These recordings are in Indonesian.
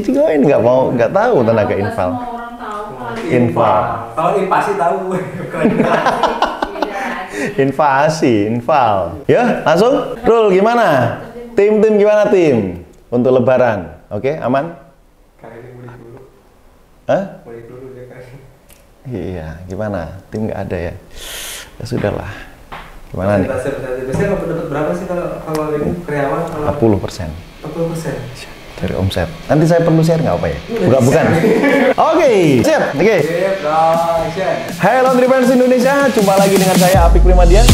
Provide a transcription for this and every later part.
Bitcoin nggak tahu tenaga infal. Infal. Kalau invasi tahu. Invasi, infal. Ya, langsung. Rul, gimana? Tim gimana tim? Untuk Lebaran, oke, aman? Kali ini mudik dulu. Hah? Mudik dulu ya kan. Iya, gimana? Tim nggak ada ya? Ya sudahlah. Gimana nih? Biasanya dapat berapa sih kalau ini karyawan? 40%. 40%. Dari omset. Nanti saya perlu share nggak apa ya? Bukan. Oke, siap. Oke. Hai Laundry Fans Indonesia, jumpa lagi dengan saya Apik Primadian.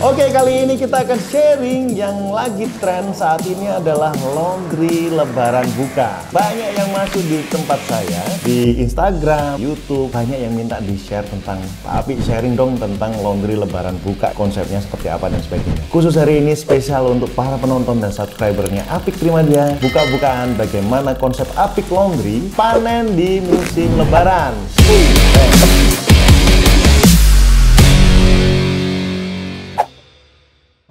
Oke, kali ini kita akan sharing yang lagi tren saat ini adalah laundry lebaran buka. Banyak yang masuk di tempat saya, di Instagram, YouTube, banyak yang minta di-share tentang, Pak Apik sharing dong tentang laundry lebaran buka, konsepnya seperti apa dan sebagainya. Khusus hari ini spesial untuk para penonton dan subscribernya Apik Primadian, buka-bukaan bagaimana konsep Apik Laundry panen di musim lebaran.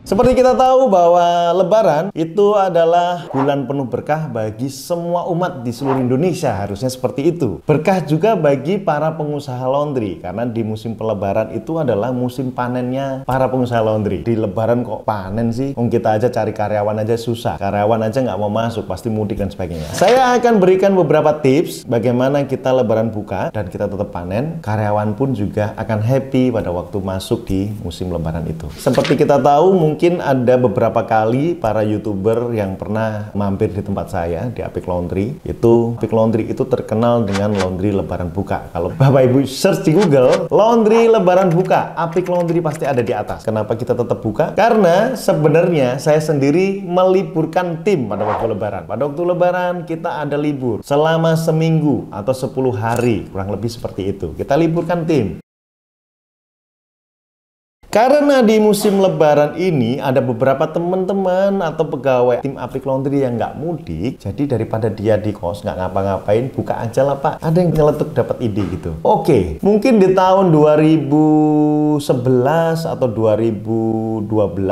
Seperti kita tahu bahwa Lebaran itu adalah bulan penuh berkah bagi semua umat di seluruh Indonesia, harusnya seperti itu. Berkah juga bagi para pengusaha laundry, karena di musim Lebaran itu adalah musim panennya para pengusaha laundry. Di Lebaran kok panen sih? Kita aja cari karyawan aja susah, karyawan aja nggak mau masuk, pasti mudik dan sebagainya. Saya akan berikan beberapa tips bagaimana kita Lebaran buka dan kita tetap panen. Karyawan pun juga akan happy pada waktu masuk di musim Lebaran itu. Seperti kita tahu, mungkin ada beberapa kali para YouTuber yang pernah mampir di tempat saya di Apik Laundry. Apik Laundry itu terkenal dengan laundry lebaran buka. Kalau Bapak Ibu search di Google, laundry lebaran buka, Apik Laundry pasti ada di atas. Kenapa kita tetap buka? Karena sebenarnya saya sendiri meliburkan tim pada waktu Lebaran. Pada waktu Lebaran kita ada libur selama seminggu atau 10 hari, kurang lebih seperti itu. Kita liburkan tim. Karena di musim Lebaran ini ada beberapa teman-teman atau pegawai tim Apik Laundry yang nggak mudik, jadi daripada dia di kos nggak ngapa-ngapain, buka aja lah Pak. Ada yang nyeletuk dapat ide gitu. Oke, mungkin di tahun 2011 atau 2012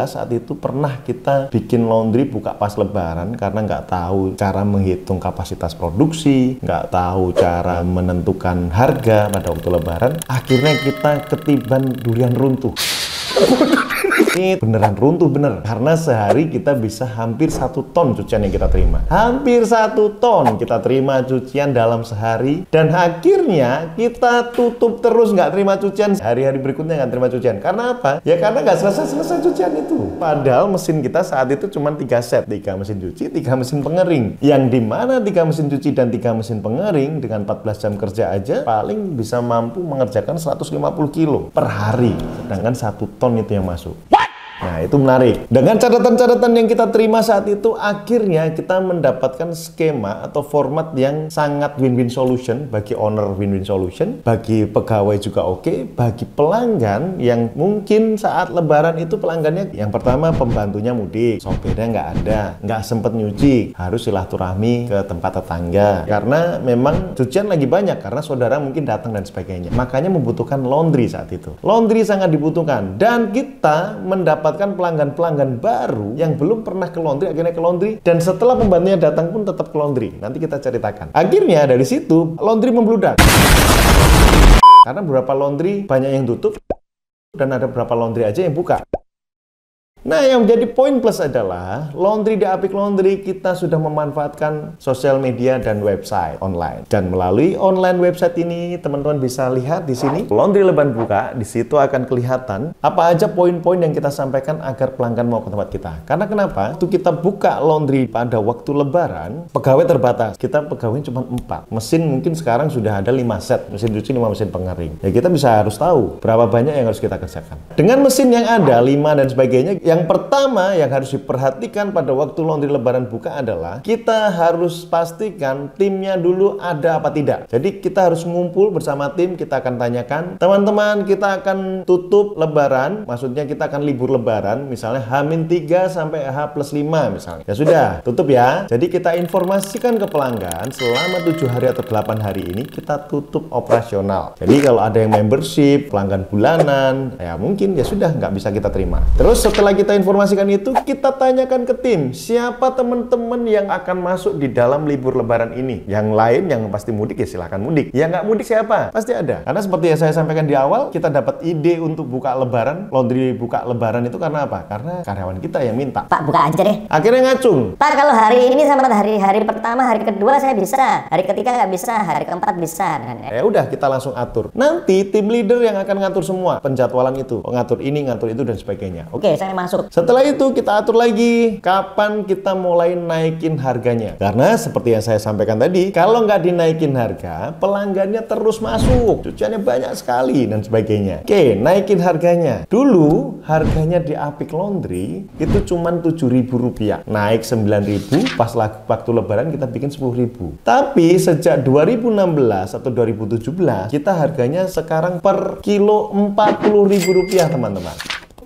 saat itu pernah kita bikin laundry buka pas Lebaran karena nggak tahu cara menghitung kapasitas produksi, nggak tahu cara menentukan harga pada waktu Lebaran. Akhirnya kita ketiban durian runtuh. Ini beneran runtuh bener, karena sehari kita bisa hampir 1 ton cucian yang kita terima. Hampir 1 ton kita terima cucian dalam sehari, dan akhirnya kita tutup terus nggak terima cucian. Hari-hari berikutnya nggak terima cucian. Karena apa? Ya karena nggak selesai cucian itu. Padahal mesin kita saat itu cuma 3 set, 3 mesin cuci, 3 mesin pengering. Yang dimana 3 mesin cuci dan 3 mesin pengering dengan 14 jam kerja aja paling bisa mampu mengerjakan 150 kilo per hari. Sedangkan 1 ton itu yang masuk. Nah, itu menarik. Dengan catatan-catatan yang kita terima saat itu, akhirnya kita mendapatkan skema atau format yang sangat win-win solution. Bagi owner win-win solution, bagi pegawai juga oke, bagi pelanggan yang mungkin saat Lebaran itu pelanggannya yang pertama pembantunya mudik, sopirnya nggak ada, nggak sempet nyuci, harus silaturahmi ke tempat tetangga. Karena memang cucian lagi banyak, karena saudara mungkin datang dan sebagainya. Makanya membutuhkan laundry saat itu. Laundry sangat dibutuhkan, dan kita mendapat pelanggan-pelanggan baru yang belum pernah ke laundry, akhirnya ke laundry, dan setelah pembantunya datang pun tetap ke laundry. Nanti kita ceritakan. Akhirnya dari situ laundry membludak. Karena beberapa laundry banyak yang tutup dan ada beberapa laundry aja yang buka. Nah, yang menjadi poin plus adalah laundry di Apik Laundry kita sudah memanfaatkan sosial media dan website online. Dan melalui online website ini teman-teman bisa lihat di sini laundry lebaran buka, di situ akan kelihatan apa aja poin-poin yang kita sampaikan agar pelanggan mau ke tempat kita. Karena kenapa? Waktu kita buka laundry pada waktu Lebaran, pegawai terbatas. Kita pegawai cuma 4. Mesin mungkin sekarang sudah ada 5 set, mesin cuci 5 mesin pengering. Ya kita bisa harus tahu berapa banyak yang harus kita kerjakan. Dengan mesin yang ada 5 dan sebagainya, yang pertama yang harus diperhatikan pada waktu laundry lebaran buka adalah kita harus pastikan timnya dulu ada apa tidak. Jadi kita harus ngumpul bersama tim, kita akan tanyakan, teman-teman kita akan tutup lebaran, maksudnya kita akan libur lebaran, misalnya H-3 sampai H+5 misalnya. Ya sudah, tutup ya. Jadi kita informasikan ke pelanggan selama 7 hari atau 8 hari ini kita tutup operasional. Jadi kalau ada yang membership, pelanggan bulanan, ya mungkin ya sudah nggak bisa kita terima. Terus setelah kita informasikan itu, kita tanyakan ke tim, siapa teman-teman yang akan masuk di dalam libur lebaran ini. Yang lain yang pasti mudik ya silahkan mudik. Yang nggak mudik siapa? Pasti ada. Karena seperti yang saya sampaikan di awal, kita dapat ide untuk buka lebaran, laundry buka lebaran itu karena apa? Karena karyawan kita yang minta. Pak, buka aja deh. Akhirnya ngacung. Pak, kalau hari ini sama hari pertama, hari kedua saya bisa, hari ketiga nggak bisa, hari keempat bisa. Ya udah, kita langsung atur. Nanti tim leader yang akan ngatur semua penjadwalan itu, ngatur ini, ngatur itu dan sebagainya. Oke, saya masuk. Setelah itu kita atur lagi kapan kita mulai naikin harganya. Karena seperti yang saya sampaikan tadi, kalau nggak dinaikin harga, pelanggannya terus masuk, cuciannya banyak sekali dan sebagainya. Oke, naikin harganya. Dulu harganya di Apik Laundry itu cuma Rp7.000, naik Rp9.000, pas waktu lebaran kita bikin Rp10.000. Tapi sejak 2016 atau 2017 kita harganya sekarang per kilo Rp40.000, teman-teman.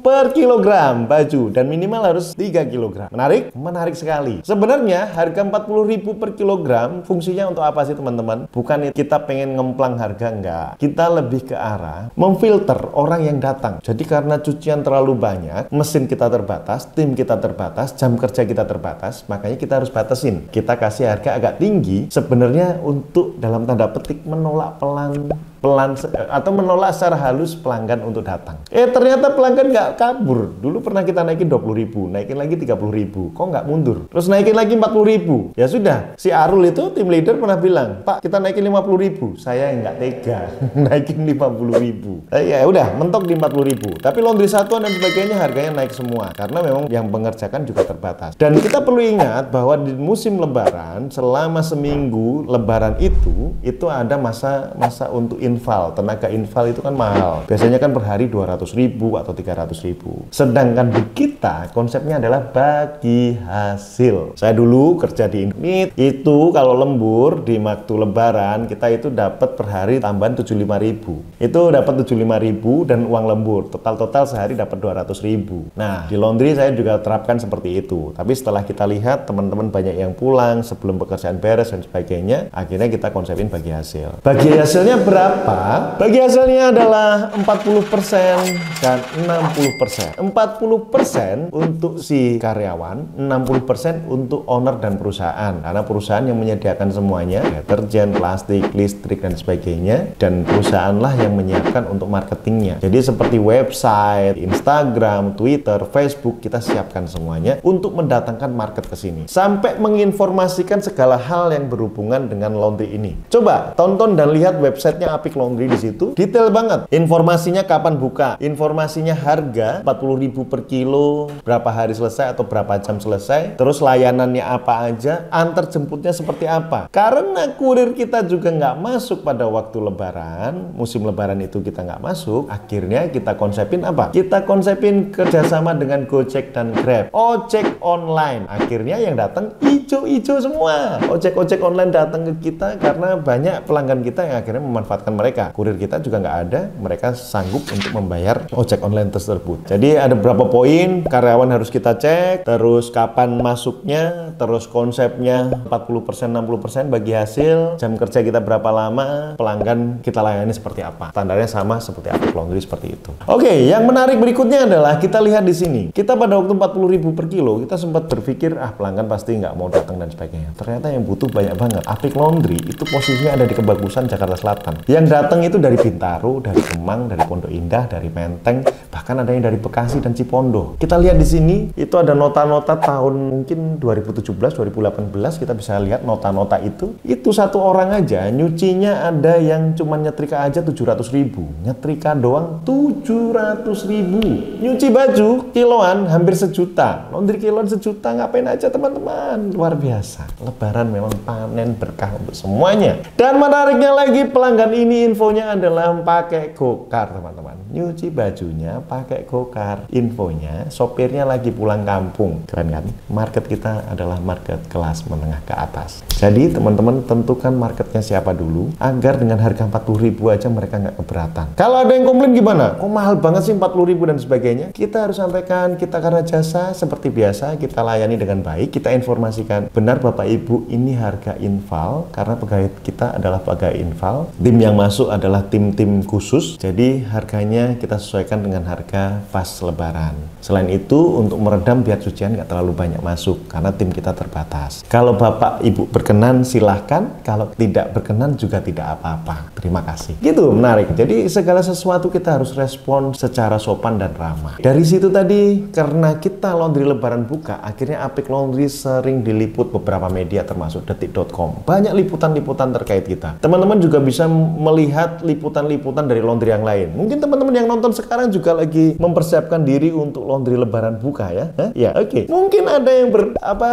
Per kilogram baju, dan minimal harus 3 kilogram. Menarik? Menarik sekali. Sebenarnya harga 40.000 per kilogram fungsinya untuk apa sih teman-teman? Bukan kita pengen ngemplang harga, enggak. Kita lebih ke arah memfilter orang yang datang. Jadi karena cucian terlalu banyak, mesin kita terbatas, tim kita terbatas, jam kerja kita terbatas, makanya kita harus batasin. Kita kasih harga agak tinggi sebenarnya untuk dalam tanda petik menolak pelan atau menolak secara halus pelanggan untuk datang. Ternyata pelanggan nggak kabur. Dulu pernah kita naikin 20.000, naikin lagi 30.000. Kok nggak mundur? Terus naikin lagi 40.000. Ya sudah, si Arul itu tim leader pernah bilang, Pak kita naikin 50.000. Saya nggak tega naikin 50.000. Ya udah, mentok di 40.000. Tapi laundry satuan dan sebagainya harganya naik semua karena memang yang mengerjakan juga terbatas. Dan kita perlu ingat bahwa di musim lebaran selama seminggu lebaran itu ada masa untuk infal. Tenaga infal itu kan mahal. Biasanya kan per hari 200.000 atau 300.000. Sedangkan di kita konsepnya adalah bagi hasil. Saya dulu kerja di Indomit, itu kalau lembur di waktu lebaran kita itu dapat per hari tambahan 75.000. Itu dapat 75.000 dan uang lembur. Total sehari dapat 200.000. Nah, di laundry saya juga terapkan seperti itu. Tapi setelah kita lihat teman-teman banyak yang pulang sebelum pekerjaan beres dan sebagainya, akhirnya kita konsepin bagi hasil. Bagi hasilnya berapa? Bagi hasilnya adalah 40% dan 60%. 40% untuk si karyawan, 60% untuk owner dan perusahaan. Karena perusahaan yang menyediakan semuanya, deterjen, plastik, listrik dan sebagainya, dan perusahaanlah yang menyiapkan untuk marketingnya. Jadi seperti website, Instagram, Twitter, Facebook, kita siapkan semuanya untuk mendatangkan market ke sini. Sampai menginformasikan segala hal yang berhubungan dengan laundry ini. Coba tonton dan lihat websitenya Apik Laundry di situ, detail banget. Informasinya kapan buka, informasinya harga 40.000 per kilo, berapa hari selesai atau berapa jam selesai, terus layanannya apa aja, antar jemputnya seperti apa. Karena kurir kita juga nggak masuk pada waktu lebaran, musim lebaran itu kita nggak masuk, akhirnya kita konsepin apa? Kita konsepin kerjasama dengan Gojek dan Grab, ojek online. Akhirnya yang datang ijo-ijo semua. Ojek online datang ke kita karena banyak pelanggan kita yang akhirnya memanfaatkan mereka. Kurir kita juga nggak ada, mereka sanggup untuk membayar ojek online tersebut. Jadi ada beberapa poin karyawan harus kita cek, terus kapan masuknya, terus konsepnya 40% 60% bagi hasil, jam kerja kita berapa lama, pelanggan kita layani seperti apa. Standarnya sama seperti Apik Laundry seperti itu. Oke, yang menarik berikutnya adalah kita lihat di sini. Kita pada waktu 40.000 per kilo, kita sempat berpikir pelanggan pasti nggak mau datang dan sebagainya. Ternyata yang butuh banyak banget. Apik Laundry itu posisinya ada di Kebagusan, Jakarta Selatan. Yang datang itu dari Bintaro, dari Kemang, dari Pondok Indah, dari Menteng, bahkan ada yang dari Bekasi dan Cipondo. Kita lihat di sini itu ada nota-nota tahun mungkin 2017, 2018, kita bisa lihat nota-nota itu satu orang aja nyucinya ada yang cuma nyetrika aja 700.000, nyetrika doang 700.000, nyuci baju kiloan hampir 1 juta, laundry kiloan 1 juta, ngapain aja teman-teman, luar biasa. Lebaran memang panen berkah untuk semuanya. Dan menariknya lagi, pelanggan ini ini infonya adalah pakai gokar teman-teman. Nyuci bajunya pakai gokar. Infonya sopirnya lagi pulang kampung. Keren kan? Market kita adalah market kelas menengah ke atas. Jadi teman-teman tentukan marketnya siapa dulu agar dengan harga 40.000 aja mereka nggak keberatan. Kalau ada yang komplain gimana? Kok mahal banget sih 40.000 dan sebagainya? Kita harus sampaikan kita karena jasa seperti biasa kita layani dengan baik. Kita informasikan benar Bapak Ibu ini harga infal karena pegawai kita adalah pegawai infal. Tim yang masuk adalah tim-tim khusus. Jadi harganya kita sesuaikan dengan harga pas lebaran. Selain itu untuk meredam biar cucian nggak terlalu banyak masuk karena tim kita terbatas. Kalau Bapak Ibu berkenan silahkan, kalau tidak berkenan juga tidak apa-apa. Terima kasih. Gitu, menarik. Jadi segala sesuatu kita harus respon secara sopan dan ramah. Dari situ tadi karena kita laundry lebaran buka, akhirnya Apik Laundry sering diliput beberapa media termasuk detik.com. Banyak liputan-liputan terkait kita. Teman-teman juga bisa melihat liputan-liputan dari laundry yang lain. Mungkin teman-teman yang nonton sekarang juga lagi mempersiapkan diri untuk laundry lebaran buka ya. Ya, oke. Mungkin ada yang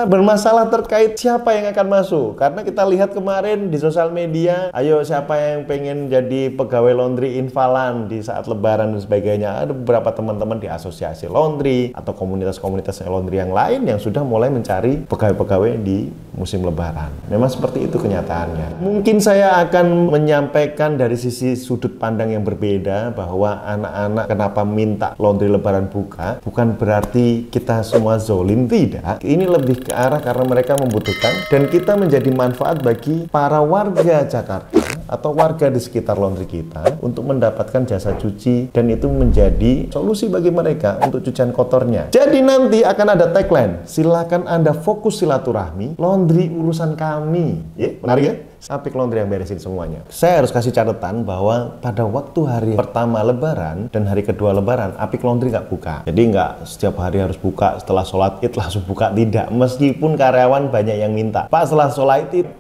bermasalah terkait siapa yang akan masuk. Karena kita lihat kemarin di sosial media, ayo siapa yang pengen jadi pegawai laundry invalan di saat lebaran dan sebagainya. Ada beberapa teman-teman di asosiasi laundry atau komunitas-komunitas laundry yang lain yang sudah mulai mencari pegawai-pegawai di musim lebaran. Memang seperti itu kenyataannya. Mungkin saya akan menyampaikan dari sisi sudut pandang yang berbeda bahwa anak-anak kenapa minta laundry lebaran buka bukan berarti kita semua zolim, tidak. Ini lebih ke arah karena mereka membutuhkan dan kita menjadi manfaat bagi para warga Jakarta atau warga di sekitar laundry kita untuk mendapatkan jasa cuci dan itu menjadi solusi bagi mereka untuk cucian kotornya. Jadi nanti akan ada tagline, silakan Anda fokus silaturahmi, laundry urusan kami. Menarik ya? Apik Laundry yang beresin semuanya. Saya harus kasih catatan bahwa pada waktu hari pertama lebaran dan hari kedua lebaran, Apik Laundry nggak buka. Jadi nggak setiap hari harus buka, setelah sholat id langsung buka, tidak. Meskipun karyawan banyak yang minta, Pak setelah sholat id,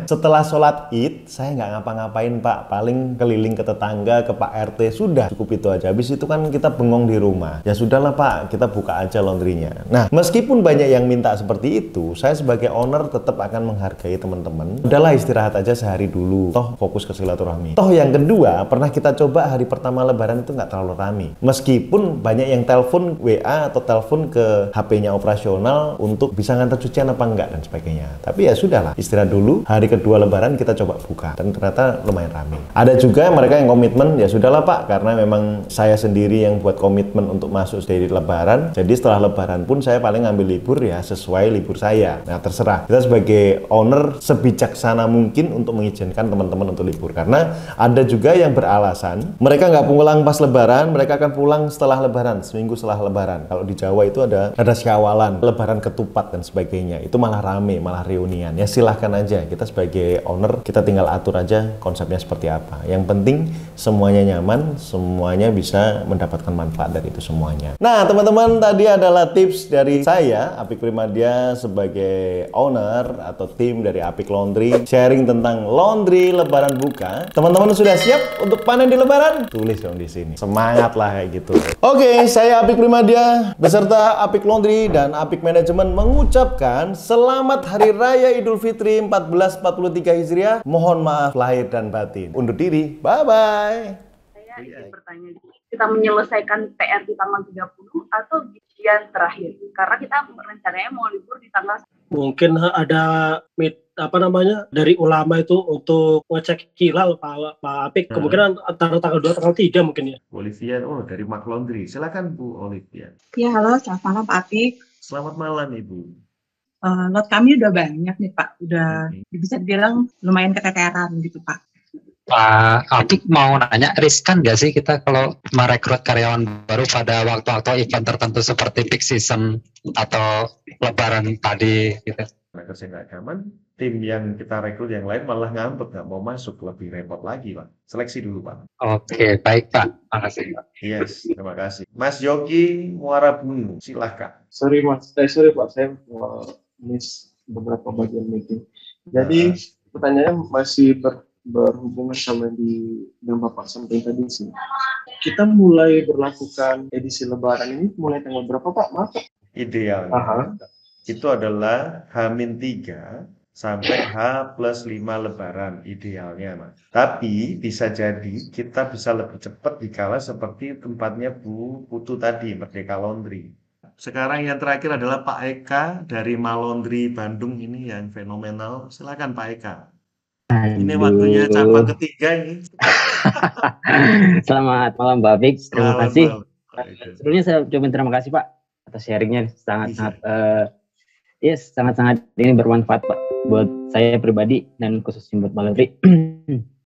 setelah sholat id, saya nggak ngapa-ngapain Pak, paling keliling ke tetangga, ke Pak RT, sudah cukup itu aja. Habis itu kan kita bengong di rumah. Ya sudahlah Pak, kita buka aja laundrynya. Nah, meskipun banyak yang minta seperti itu, saya sebagai owner tetap akan menghargai teman-teman. Udahlah istirahat aja sehari dulu, toh fokus ke silaturahmi. Toh yang kedua, pernah kita coba hari pertama lebaran itu nggak terlalu rame. Meskipun banyak yang telepon WA atau telepon ke HP-nya operasional untuk bisa ngantar cucian apa enggak dan sebagainya. Tapi ya sudahlah, istirahat dulu. Hari kedua lebaran kita coba buka dan ternyata lumayan rame. Ada juga mereka yang komitmen, ya sudahlah Pak, karena memang saya sendiri yang buat komitmen untuk masuk dari lebaran. Jadi setelah lebaran pun saya paling ngambil libur ya sesuai libur saya. Nah terserah. Kita sebagai owner sebijaksana mungkin untuk mengizinkan teman-teman untuk libur karena ada juga yang beralasan mereka nggak pulang pas lebaran, mereka akan pulang setelah lebaran, seminggu setelah lebaran. Kalau di Jawa itu ada syawalan, lebaran ketupat dan sebagainya, itu malah rame, malah reunian. Ya silahkan aja, kita sebagai owner kita tinggal atur aja konsepnya seperti apa. Yang penting semuanya nyaman, semuanya bisa mendapatkan manfaat dari itu semuanya. Nah teman-teman, tadi adalah tips dari saya Apik Primadia sebagai owner atau tim dari Apik Laundry, sharing tentang laundry lebaran buka. Teman-teman sudah siap untuk panen di lebaran? Tulis dong di sini. Semangat lah kayak gitu. Oke, saya Apik Primadia beserta Apik Laundry dan Apik Manajemen mengucapkan selamat Hari Raya Idul Fitri 1443 Hijriah. Mohon maaf lahir dan batin. Undur diri. Bye-bye. Saya ingin bertanya, kita menyelesaikan PR di tanggal 30 atau ujian terakhir? Karena kita rencananya mau libur di tanggal. Mungkin ada dari ulama itu untuk ngecek hilal Pak Apik, kemungkinan antara tanggal 2 tanggal 3 mungkin ya. Olivia, dari Mak Laundry. Silakan Bu Olivia. Ya, halo, selamat malam Pak Apik. Selamat malam Ibu. Lot kami udah banyak nih Pak, udah bisa dibilang lumayan keteteran gitu Pak. Pak Apik mau nanya, riskan nggak sih kita kalau merekrut karyawan baru pada waktu-waktu event tertentu seperti peak season atau lebaran tadi gitu? Karena kerja nggak nyaman, tim yang kita rekrut yang lain malah ngambek, nggak mau masuk, lebih repot lagi Pak. Seleksi dulu Pak. Oke, baik Pak. Makasih Pak. Yes, terima kasih. Mas Yogi Muara Bunu, silahkan. Sorry Pak, saya miss beberapa bagian meeting. Jadi pertanyaannya masih berhubungan sama yang Bapak sampaikan tadi sih. Kita mulai berlakukan edisi Lebaran ini mulai tanggal berapa Pak? Maaf. Idealnya itu adalah H-3 sampai H+5 lebaran idealnya, Mas. Tapi bisa jadi kita bisa lebih cepat dikala seperti tempatnya Bu Putu tadi, Merdeka Laundry. Sekarang yang terakhir adalah Pak Eka dari Malondri Bandung ini yang fenomenal. Silakan Pak Eka. Ini waktunya cabang ketiga ini. Selamat malam Pak Fix, terima Selamat kasih. malam, Pak Eka. Sebelumnya saya ucapin terima kasih Pak atas sharingnya sangat-sangat ini bermanfaat Pak buat saya pribadi dan khususnya buat Pak Lutfi.